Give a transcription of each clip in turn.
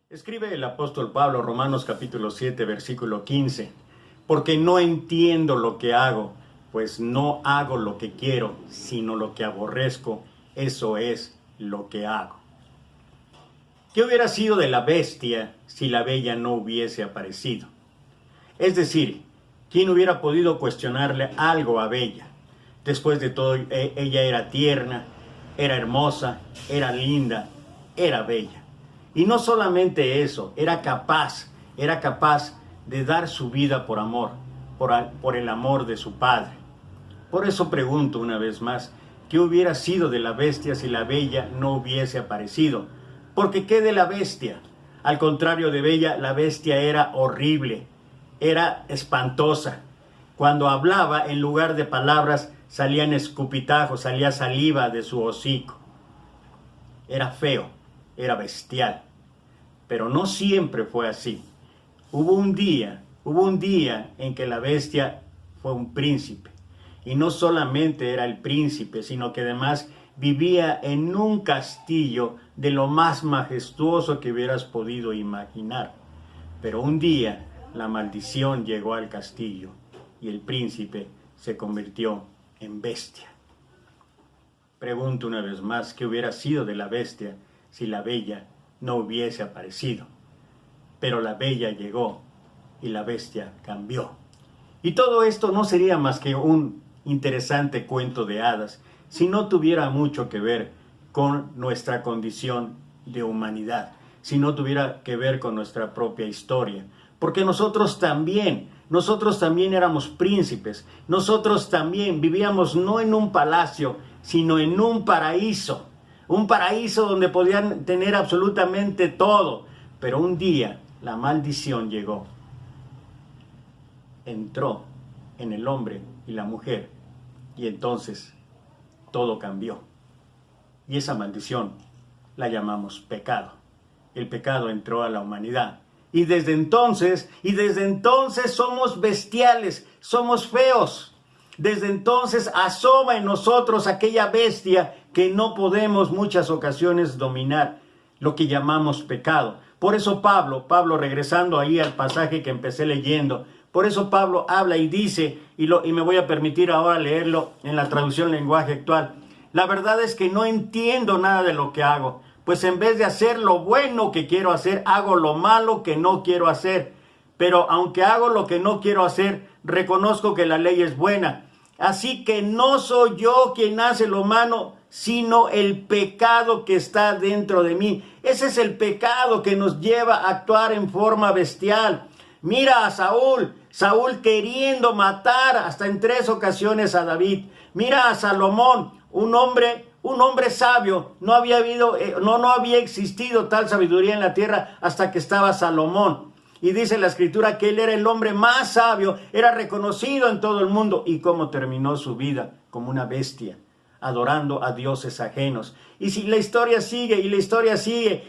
Escribe el apóstol Pablo, Romanos capítulo 7, versículo 15, porque no entiendo lo que hago, pues no hago lo que quiero, sino lo que aborrezco, eso es lo que hago. ¿Qué hubiera sido de la bestia si la bella no hubiese aparecido? Es decir, ¿quién hubiera podido cuestionarle algo a Bella? Después de todo, ella era tierna, era hermosa, era linda, era bella. Y no solamente eso, era capaz de dar su vida por amor, por el amor de su padre. Por eso pregunto una vez más, ¿qué hubiera sido de la bestia si la bella no hubiese aparecido? Porque ¿qué de la bestia? Al contrario de Bella, la bestia era horrible, era espantosa. Cuando hablaba, en lugar de palabras, salían escupitajos, salía saliva de su hocico. Era feo, era bestial. Pero no siempre fue así. Hubo un día en que la bestia fue un príncipe. Y no solamente era el príncipe, sino que además vivía en un castillo de lo más majestuoso que hubieras podido imaginar. Pero un día la maldición llegó al castillo y el príncipe se convirtió en bestia. Pregunto una vez más, ¿qué hubiera sido de la bestia si la bella no hubiese aparecido? Pero la bella llegó y la bestia cambió. Y todo esto no sería más que un interesante cuento de hadas si no tuviera mucho que ver con nuestra condición de humanidad, si no tuviera que ver con nuestra propia historia. Porque nosotros también éramos príncipes, nosotros también vivíamos no en un palacio, sino en un paraíso donde podían tener absolutamente todo. Pero un día la maldición llegó, entró en el hombre y la mujer, y entonces todo cambió. Y esa maldición la llamamos pecado. El pecado entró a la humanidad. Y desde entonces somos bestiales, somos feos. Desde entonces asoma en nosotros aquella bestia que no podemos muchas ocasiones dominar, lo que llamamos pecado. Por eso Pablo, regresando ahí al pasaje que empecé leyendo, por eso Pablo habla y dice, y me voy a permitir ahora leerlo en la traducción lenguaje actual, la verdad es que no entiendo nada de lo que hago, pues en vez de hacer lo bueno que quiero hacer, hago lo malo que no quiero hacer. Pero aunque hago lo que no quiero hacer, reconozco que la ley es buena. Así que no soy yo quien hace lo malo, sino el pecado que está dentro de mí. Ese es el pecado que nos lleva a actuar en forma bestial. Mira a Saúl queriendo matar hasta en 3 ocasiones a David. Mira a Salomón, un hombre sabio. No había existido tal sabiduría en la tierra hasta que estaba Salomón. Y dice la escritura que él era el hombre más sabio, era reconocido en todo el mundo. ¿Y cómo terminó su vida? Como una bestia, adorando a dioses ajenos. Y si la historia sigue,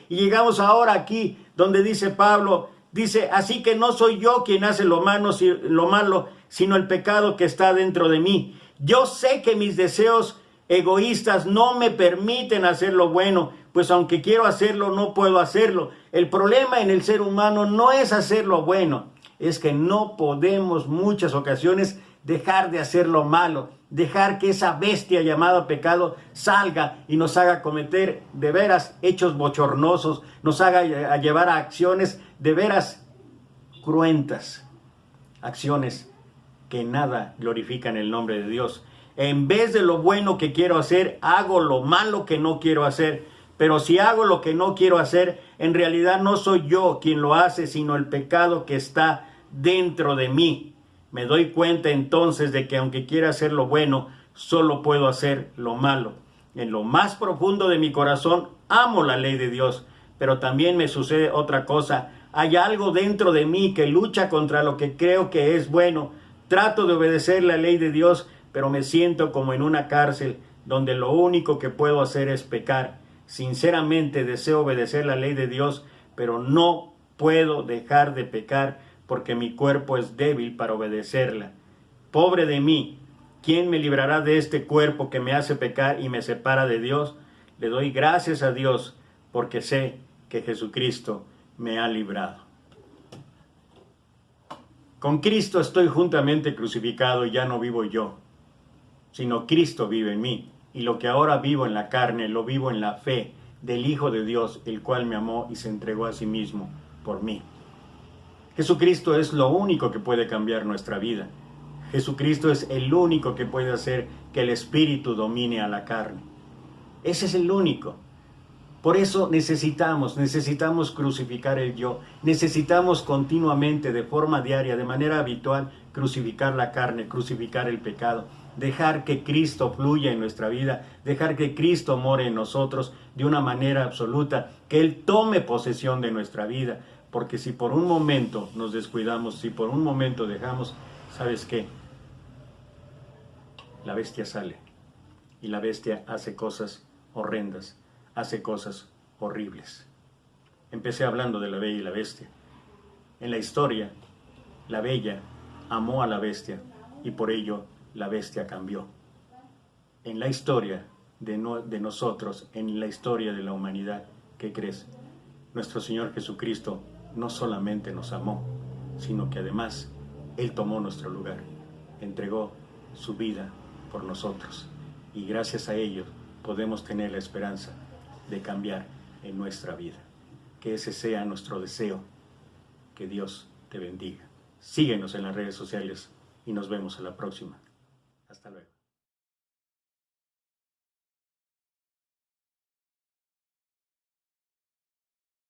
y llegamos ahora aquí, donde dice Pablo, dice, así que no soy yo quien hace lo malo, sino el pecado que está dentro de mí. Yo sé que mis deseos egoístas no me permiten hacer lo bueno, pues aunque quiero hacerlo, no puedo hacerlo. El problema en el ser humano no es hacer lo bueno, es que no podemos muchas ocasiones dejar de hacer lo malo, dejar que esa bestia llamada pecado salga y nos haga cometer de veras hechos bochornosos, nos haga llevar a acciones de veras cruentas, acciones que nada glorifican el nombre de Dios. En vez de lo bueno que quiero hacer, hago lo malo que no quiero hacer. Pero si hago lo que no quiero hacer, en realidad no soy yo quien lo hace, sino el pecado que está dentro de mí. Me doy cuenta entonces de que aunque quiera hacer lo bueno, solo puedo hacer lo malo. En lo más profundo de mi corazón, amo la ley de Dios, pero también me sucede otra cosa. Hay algo dentro de mí que lucha contra lo que creo que es bueno. Trato de obedecer la ley de Dios, pero me siento como en una cárcel donde lo único que puedo hacer es pecar. Sinceramente deseo obedecer la ley de Dios, pero no puedo dejar de pecar porque mi cuerpo es débil para obedecerla. Pobre de mí, ¿quién me librará de este cuerpo que me hace pecar y me separa de Dios? Le doy gracias a Dios porque sé que Jesucristo me ha librado. Con Cristo estoy juntamente crucificado y ya no vivo yo, sino Cristo vive en mí. Y lo que ahora vivo en la carne, lo vivo en la fe del Hijo de Dios, el cual me amó y se entregó a sí mismo por mí. Jesucristo es lo único que puede cambiar nuestra vida. Jesucristo es el único que puede hacer que el Espíritu domine a la carne. Ese es el único. Por eso necesitamos crucificar el yo. Necesitamos continuamente, de forma diaria, de manera habitual, crucificar la carne, crucificar el pecado. Dejar que Cristo fluya en nuestra vida, dejar que Cristo more en nosotros de una manera absoluta, que Él tome posesión de nuestra vida, porque si por un momento nos descuidamos, si por un momento dejamos, ¿sabes qué? La bestia sale, y la bestia hace cosas horrendas, hace cosas horribles. Empecé hablando de la bella y la bestia. En la historia, la bella amó a la bestia, y por ello la bestia cambió. En la historia de nosotros, en la historia de la humanidad, ¿qué crees? Nuestro Señor Jesucristo no solamente nos amó, sino que además Él tomó nuestro lugar, entregó su vida por nosotros. Y gracias a ello podemos tener la esperanza de cambiar en nuestra vida. Que ese sea nuestro deseo. Que Dios te bendiga. Síguenos en las redes sociales y nos vemos en la próxima. Hasta luego.